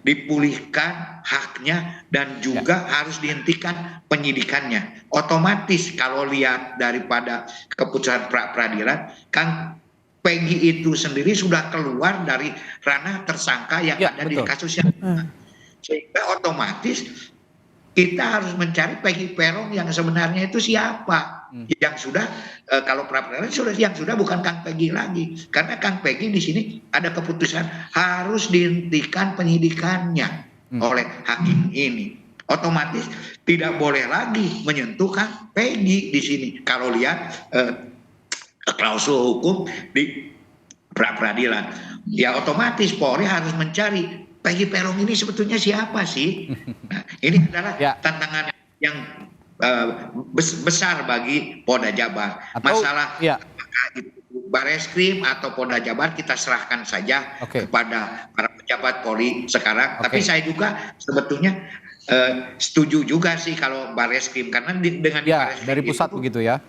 dipulihkan haknya dan juga harus dihentikan penyidikannya. Otomatis kalau lihat daripada keputusan pra-peradilan, Kang Peggy itu sendiri sudah keluar dari ranah tersangka yang ada di kasus yang sehingga otomatis kita harus mencari Peggy Peron yang sebenarnya itu siapa. Yang sudah kalau pra-peradilan yang sudah bukan Kang Peggy lagi. Karena Kang Peggy di sini ada keputusan harus dihentikan penyidikannya oleh hakim ini. otomatis tidak boleh lagi menyentuh kan Peggy di sini. Kalau lihat klausul hukum di pra-peradilan, ya otomatis Polri harus mencari Peggy Peron ini sebetulnya siapa sih? Nah, ini adalah tantangan yang besar bagi Polda Jabar. Masalah apakah itu Bareskrim atau Polda Jabar kita serahkan saja kepada para pejabat Polri sekarang. Tapi saya juga sebetulnya setuju juga sih kalau Bareskrim, karena dengan Bareskrim dari pusat itu, begitu ya.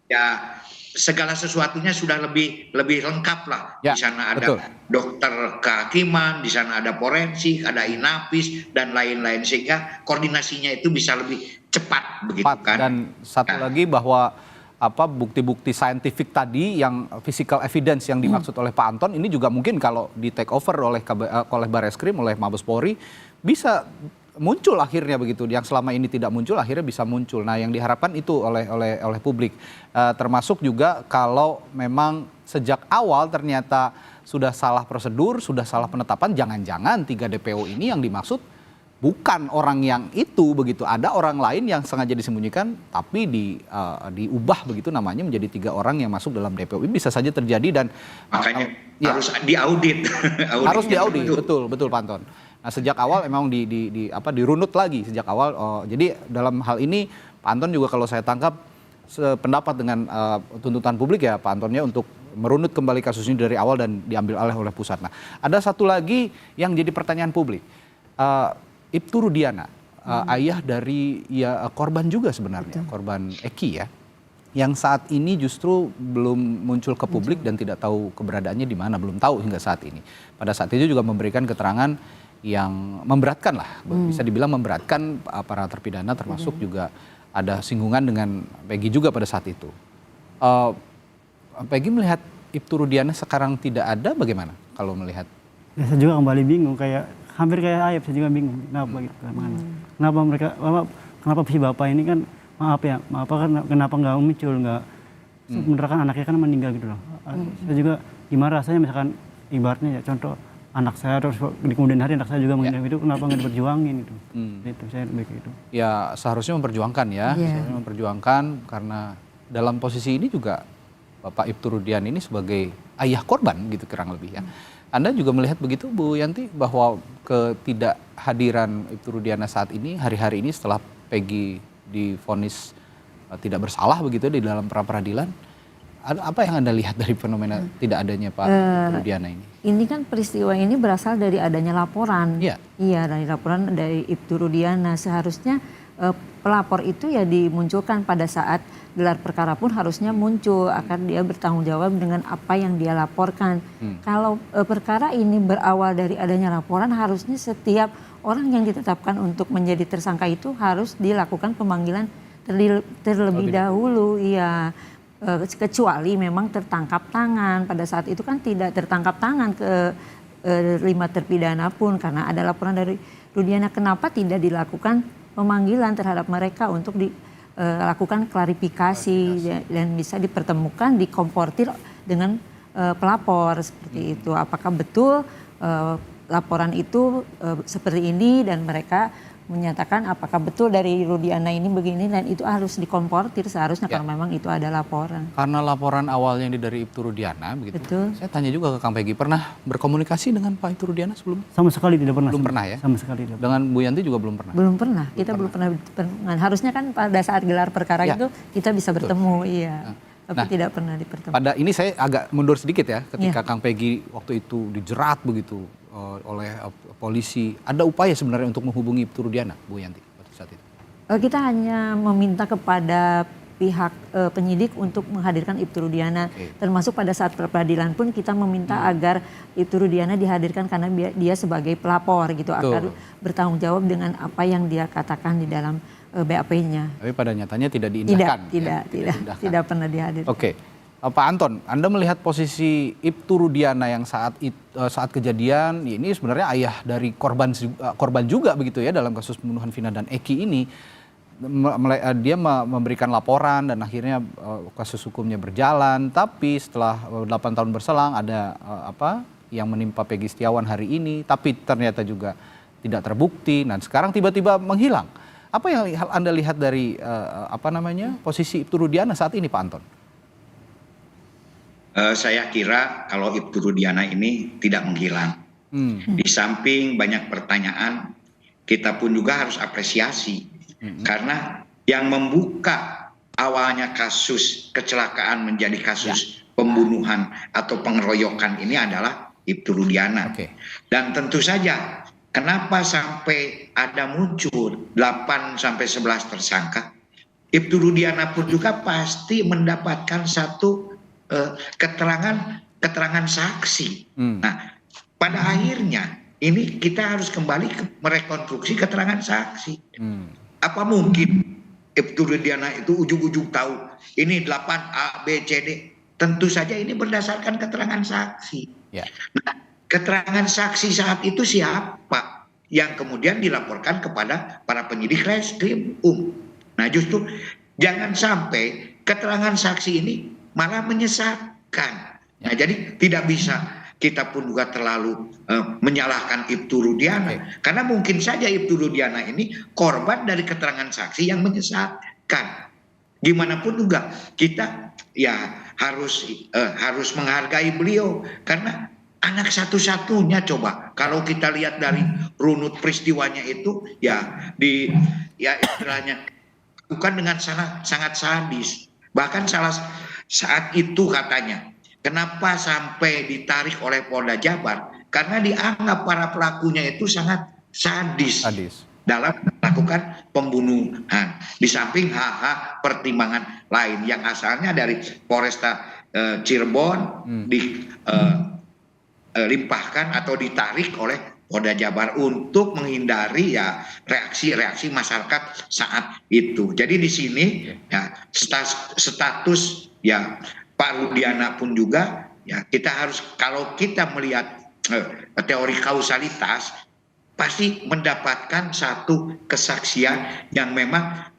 Ya segala sesuatunya sudah lebih lengkap lah. Di sana ada dokter kehakiman, di sana ada forensik, ada inapis dan lain-lain, sehingga koordinasinya itu bisa lebih cepat begitu kan. Dan satu lagi bahwa bukti-bukti saintifik tadi yang physical evidence yang dimaksud oleh Pak Anton ini juga mungkin kalau di take over oleh Bareskrim, oleh Mabes Polri bisa muncul akhirnya begitu, yang selama ini tidak muncul akhirnya bisa muncul. Nah, yang diharapkan itu oleh publik, termasuk juga kalau memang sejak awal ternyata sudah salah prosedur, sudah salah penetapan, jangan-jangan 3 DPO ini yang dimaksud bukan orang yang itu begitu, ada orang lain yang sengaja disembunyikan tapi diubah begitu namanya menjadi 3 orang yang masuk dalam DPO. Ini bisa saja terjadi dan makanya harus diaudit. Harus diaudit, betul Pak Anton. Nah, sejak awal memang dirunut lagi sejak awal. Jadi dalam hal ini Pak Anton juga kalau saya tangkap sependapat dengan tuntutan publik ya Pak Antonnya untuk merunut kembali kasus ini dari awal dan diambil alih oleh pusat. Nah, ada satu lagi yang jadi pertanyaan publik. Ibtu Rudiana, ayah dari korban juga sebenarnya, korban Eki ya, yang saat ini justru belum muncul ke publik dan tidak tahu keberadaannya di mana, belum tahu hingga saat ini. Pada saat itu juga memberikan keterangan yang memberatkan lah, bisa dibilang memberatkan para terpidana, termasuk juga ada singgungan dengan Peggy juga pada saat itu. Peggy melihat Ibtu Rudiana sekarang tidak ada, bagaimana kalau melihat? Ya, saya juga kembali bingung, hampir kayak Ayub, saya juga bingung kenapa gitu, kenapa si bapak ini kan kenapa nggak muncul, sebenarnya kan anaknya kan meninggal gitu loh. Saya juga gimana rasanya misalkan ibaratnya ya contoh anak saya terus di kemudian hari anak saya juga meninggal itu, kenapa nggak diperjuangin gitu. Itu saya lebih gitu. Ya seharusnya memperjuangkan ya, seharusnya memperjuangkan, karena dalam posisi ini juga Bapak Ibtu Rudiana ini sebagai ayah korban gitu kurang lebih ya. Anda juga melihat begitu Bu Yanti, bahwa ketidakhadiran Ibtu Rudiana saat ini, hari-hari ini setelah Peggy divonis tidak bersalah begitu di dalam pra-peradilan, apa yang Anda lihat dari fenomena tidak adanya Pak Ibtu Rudiana ini? Ini kan peristiwa ini berasal dari adanya laporan. Iya, dari laporan dari Ibtu Rudiana. Seharusnya pelapor itu ya dimunculkan pada saat gelar perkara pun harusnya muncul, akan dia bertanggung jawab dengan apa yang dia laporkan. Kalau perkara ini berawal dari adanya laporan, harusnya setiap orang yang ditetapkan untuk menjadi tersangka itu harus dilakukan pemanggilan terlebih dahulu. Iya. Kecuali memang tertangkap tangan, pada saat itu kan tidak tertangkap tangan ke 5 terpidana pun karena ada laporan dari Rudiana. Kenapa tidak dilakukan pemanggilan terhadap mereka untuk dilakukan klarifikasi dan bisa dipertemukan, dikomportir dengan pelapor seperti itu. Apakah betul laporan itu seperti ini dan mereka menyatakan apakah betul dari Rudiana ini begini, dan itu harus dikomportir seharusnya kalau memang itu ada laporan. Karena laporan awalnya ini dari Ibtu Rudiana begitu. Betul. Saya tanya juga ke Kang Peggy, pernah berkomunikasi dengan Pak Ibtu Rudiana sebelumnya? Sama sekali tidak pernah. Belum pernah ya? Sama sekali tidak. Dengan Bu Yanti juga belum pernah? Belum pernah, belum pernah. Harusnya kan pada saat gelar perkara itu kita bisa bertemu, tapi tidak pernah dipertemukan. Pada ini saya agak mundur sedikit ya, ketika Kang Peggy waktu itu dijerat begitu oleh polisi, ada upaya sebenarnya untuk menghubungi Ibtu Rudiana, Bu Yanti, pada saat itu? Kita hanya meminta kepada pihak penyidik untuk menghadirkan Ibtu Rudiana, termasuk pada saat peradilan pun kita meminta agar Ibtu Rudiana dihadirkan karena dia sebagai pelapor gitu, agar bertanggung jawab dengan apa yang dia katakan di dalam BAP-nya. Tapi pada nyatanya tidak diindahkan. Tidak pernah dihadirkan. Oke. Pak Anton, Anda melihat posisi Ibtu Rudiana yang saat kejadian ini sebenarnya ayah dari korban juga begitu ya dalam kasus pembunuhan Vina dan Eki ini, dia memberikan laporan dan akhirnya kasus hukumnya berjalan, tapi setelah 8 tahun berselang ada yang menimpa Peggy Setiawan hari ini, tapi ternyata juga tidak terbukti, dan sekarang tiba-tiba menghilang. Apa yang Anda lihat dari posisi Ibtu Rudiana saat ini, Pak Anton? Saya kira kalau Ibtu Rudiana ini tidak menghilang. Di samping banyak pertanyaan, kita pun juga harus apresiasi. Karena yang membuka awalnya kasus kecelakaan menjadi kasus pembunuhan atau pengeroyokan ini adalah Ibtu Rudiana. Dan tentu saja kenapa sampai ada muncul 8 sampai 11 tersangka, Ibtu Rudiana pun juga pasti mendapatkan satu keterangan saksi. Nah, pada akhirnya ini kita harus kembali merekonstruksi keterangan saksi. Apa mungkin Ibtu Rudiana itu ujung-ujung tahu ini 8 A, B, C, D? Tentu saja ini berdasarkan keterangan saksi. Nah, keterangan saksi saat itu siapa yang kemudian dilaporkan kepada para penyidik Reskrim Nah, justru jangan sampai keterangan saksi ini malah menyesatkan. Nah, jadi tidak bisa kita pun juga terlalu menyalahkan Ibtu Rudiana. Karena mungkin saja Ibtu Rudiana ini korban dari keterangan saksi yang menyesatkan. Gimana pun juga kita ya harus menghargai beliau. Karena anak satu-satunya, coba kalau kita lihat dari runut peristiwanya itu istilahnya bukan dengan sangat sadis. Bahkan saat itu katanya, kenapa sampai ditarik oleh Polda Jabar? Karena dianggap para pelakunya itu sangat sadis dalam melakukan pembunuhan. Di samping hal-hal pertimbangan lain yang asalnya dari Polresta Cirebon dilimpahkan atau ditarik oleh Polda Jabar untuk menghindari reaksi-reaksi masyarakat saat itu. Jadi di sini status Pak Rudiana pun juga kita harus, kalau kita melihat teori kausalitas, pasti mendapatkan satu kesaksian yang memang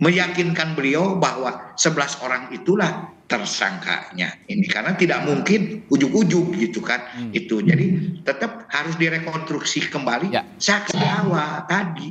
meyakinkan beliau bahwa 11 orang itulah tersangkanya ini, karena tidak mungkin ujuk-ujuk gitu kan. Itu jadi tetap harus direkonstruksi kembali saksi awal tadi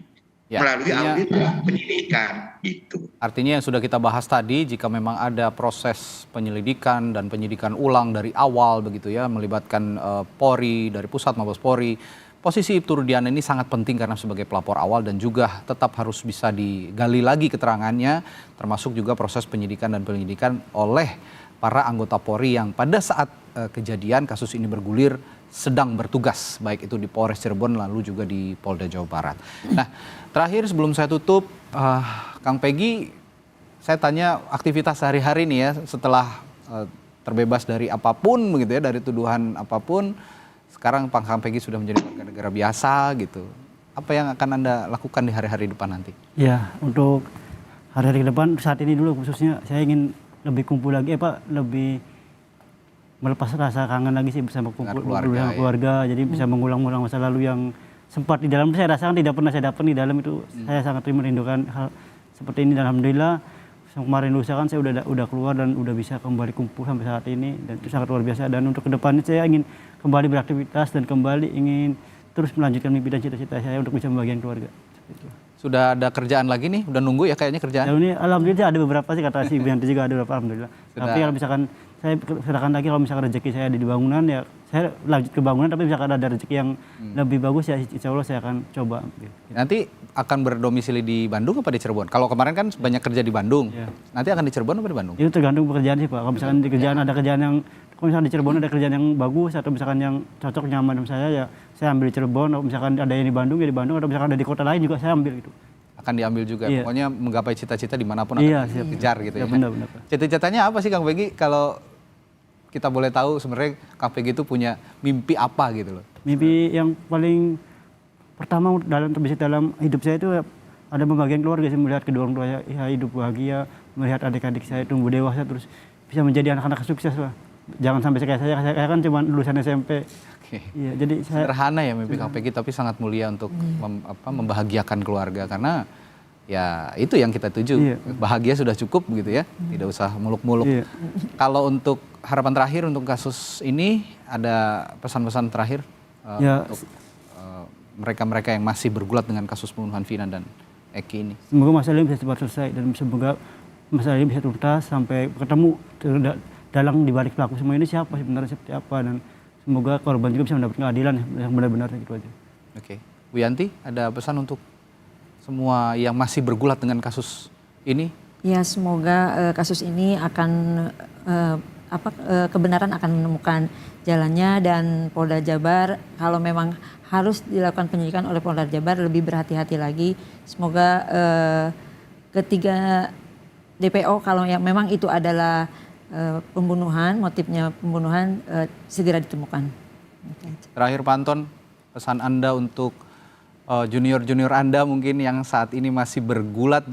melalui audit penyidikan gitu. Artinya yang sudah kita bahas tadi, jika memang ada proses penyelidikan dan penyidikan ulang dari awal begitu ya, melibatkan Polri dari pusat Mabes Polri, posisi Ibtu Rudiana ini sangat penting karena sebagai pelapor awal dan juga tetap harus bisa digali lagi keterangannya, termasuk juga proses penyidikan dan penyelidikan oleh para anggota Polri yang pada saat kejadian kasus ini bergulir sedang bertugas, baik itu di Polres Cirebon lalu juga di Polda Jawa Barat. Nah, terakhir sebelum saya tutup, Kang Peggy, saya tanya aktivitas sehari-hari nih ya, setelah terbebas dari apapun begitu ya, dari tuduhan apapun. Sekarang Kang Peggy sudah menjadi warga negara biasa gitu. Apa yang akan Anda lakukan di hari-hari depan nanti? Ya, untuk hari-hari ke depan saat ini dulu khususnya saya ingin lebih kumpul lagi, lebih melepas rasa kangen lagi sih bersama keluarga. Jadi bisa mengulang-ulang masa lalu yang sempat di dalam saya rasakan tidak pernah saya dapat di dalam itu. Saya sangat merindukan hal seperti ini dan alhamdulillah kemarin lusa kan saya udah keluar dan udah bisa kembali kumpul sampai saat ini, dan itu sangat luar biasa. Dan untuk kedepannya saya ingin kembali beraktivitas dan kembali ingin terus melanjutkan mimpi dan cita-cita saya untuk bisa membagian keluarga. Sudah ada kerjaan lagi nih? Udah nunggu ya kayaknya kerjaan? Ini alhamdulillah ada beberapa sih, kata si Bianti juga ada beberapa alhamdulillah. Tapi kalau misalkan saya serahkan lagi, kalau misalkan rezeki saya ada di bangunan ya saya lanjut ke bangunan, tapi misalkan ada rezeki yang lebih bagus ya insya Allah saya akan coba. Nanti akan berdomisili di Bandung apa di Cirebon? Kalau kemarin kan banyak kerja di Bandung, nanti akan di Cirebon apa di Bandung? Itu tergantung pekerjaan sih Pak. Kalau misalkan di kerjaan ada kerjaan yang, kalau misalkan di Cirebon ada kerjaan yang bagus atau misalkan yang cocok nyaman sama saya ya saya ambil di Cirebon. Atau misalkan ada yang di Bandung ya di Bandung, atau misalkan ada di kota lain juga saya ambil gitu. Akan diambil juga, pokoknya menggapai cita-cita dimanapun akan dikejar gitu ya. Benar-benar. Cita-citanya apa sih Kang Peggy? Kalau kita boleh tahu sebenarnya Kang Peggy itu punya mimpi apa gitu loh? Mimpi yang paling pertama terbesit dalam hidup saya itu ada pembagian keluarga, saya melihat kedua orang tua saya hidup bahagia, melihat adik-adik saya tumbuh dewasa terus bisa menjadi anak-anak sukses lah. Jangan sampai kayak saya kan cuma lulusan SMP. Iya, jadi sederhana ya mimpi Kang Peggy, tapi sangat mulia untuk membahagiakan keluarga, karena ya itu yang kita tuju. Bahagia sudah cukup begitu ya, tidak usah muluk-muluk. Kalau untuk harapan terakhir untuk kasus ini, ada pesan-pesan terakhir untuk mereka-mereka yang masih bergulat dengan kasus pembunuhan Vina dan Eki ini. Semoga masalah ini bisa cepat selesai dan semoga masalah ini bisa tuntas sampai ketemu dalang di balik pelaku semua ini siapa sebenarnya, seperti apa, dan semoga korban juga bisa mendapatkan keadilan yang benar-benar, gitu aja. Oke, Bu Yanti, ada pesan untuk semua yang masih bergulat dengan kasus ini? Ya, semoga kasus ini akan kebenaran akan menemukan jalannya, dan Polda Jabar kalau memang harus dilakukan penyidikan oleh Polda Jabar lebih berhati-hati lagi. Semoga ketiga DPO kalau yang memang itu adalah pembunuhan, motifnya pembunuhan, segera ditemukan. Terakhir Pak Anton, pesan Anda untuk junior-junior Anda mungkin yang saat ini masih berkutat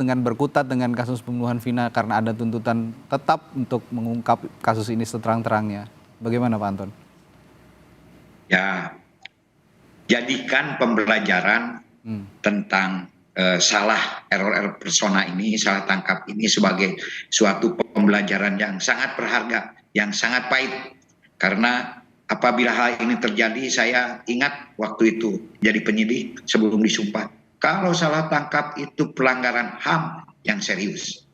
dengan kasus pembunuhan Vina karena ada tuntutan tetap untuk mengungkap kasus ini seterang-terangnya. Bagaimana Pak Anton? Ya, jadikan pembelajaran tentang salah error persona ini, salah tangkap ini sebagai suatu pembelajaran yang sangat berharga, yang sangat pahit. Karena apabila hal ini terjadi, saya ingat waktu itu jadi penyidik sebelum disumpah. Kalau salah tangkap itu pelanggaran HAM yang serius.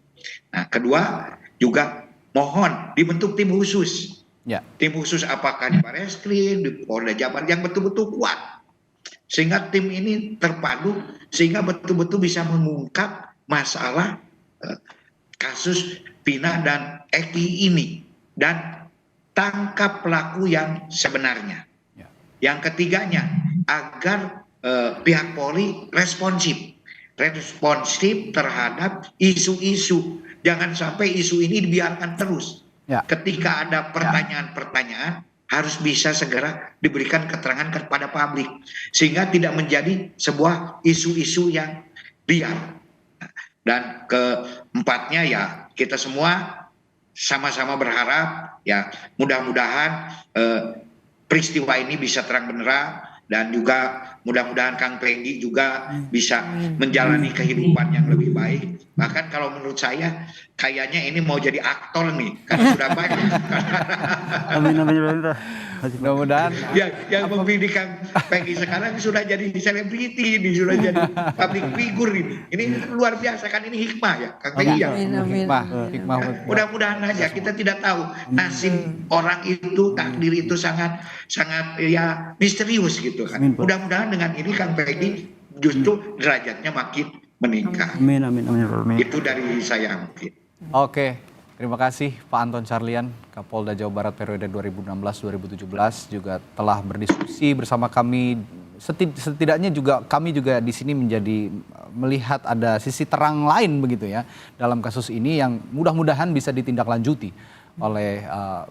Nah, kedua juga mohon dibentuk tim khusus. Ya. Tim khusus apakah di Bareskrim, di Polda Jabar yang betul-betul kuat. Sehingga tim ini terpadu, sehingga betul-betul bisa mengungkap masalah kasus Vina dan Eki ini. Dan tangkap pelaku yang sebenarnya. Ya. Yang ketiganya, agar pihak Polri responsif terhadap isu-isu. Jangan sampai isu ini dibiarkan terus. Ya. Ketika ada pertanyaan-pertanyaan, harus bisa segera diberikan keterangan kepada publik. Sehingga tidak menjadi sebuah isu-isu yang liar. Dan keempatnya ya, kita semua sama-sama berharap ya mudah-mudahan peristiwa ini bisa terang benerang, dan juga mudah-mudahan Kang Peggy juga bisa menjalani kehidupan yang lebih baik. Bahkan kalau menurut saya kayaknya ini mau jadi aktor nih, karena sudah banyak. Amin. Mudah-mudahan yang membidik Kang Peggy sekarang sudah jadi selebriti ini, sudah jadi public figure ini. Ini luar biasa kan, ini hikmah ya Kang Peggy ya. Hikmah. Mudah-mudahan aja, kita tidak tahu nasib orang itu, takdir itu sangat ya misterius gitu kan. Mudah-mudahan dengan ini Kang Peggy justru derajatnya makin meningkat. Amin. Itu dari saya mungkin. Oke, terima kasih Pak Anton Carlyan, Kapolda Jawa Barat periode 2016-2017 juga telah berdiskusi bersama kami. Setidaknya juga kami juga di sini melihat ada sisi terang lain begitu ya dalam kasus ini yang mudah-mudahan bisa ditindaklanjuti oleh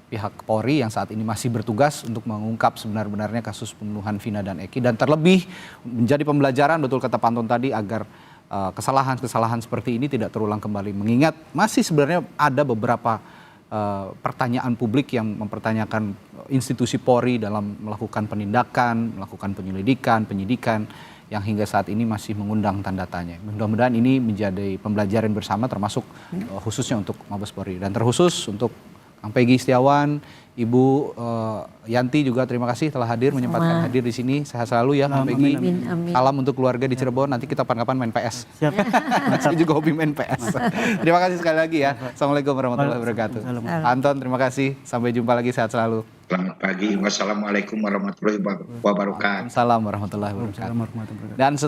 pihak Polri yang saat ini masih bertugas untuk mengungkap sebenar-benarnya kasus pembunuhan Vina dan Eki, dan terlebih menjadi pembelajaran, betul kata Pak Anton tadi, agar kesalahan-kesalahan seperti ini tidak terulang kembali. Mengingat masih sebenarnya ada beberapa pertanyaan publik yang mempertanyakan institusi Polri dalam melakukan penindakan, melakukan penyelidikan, penyidikan yang hingga saat ini masih mengundang tanda tanya. Mudah-mudahan ini menjadi pembelajaran bersama, termasuk khususnya untuk Mabes Polri, dan terkhusus untuk Kang Peggy Setiawan, Ibu Yanti juga terima kasih telah menyempatkan hadir di sini. Sehat selalu ya Kang Peggy. Salam untuk keluarga di Cirebon. Nanti kita kapan-kapan main PS. Siap. Saya juga hobi main PS. Terima kasih sekali lagi ya. Assalamualaikum warahmatullahi wabarakatuh. Anton, terima kasih. Sampai jumpa lagi. Sehat selalu. Selamat pagi. Wassalamualaikum warahmatullahi wabarakatuh. Waalaikumsalam warahmatullahi wabarakatuh. Dan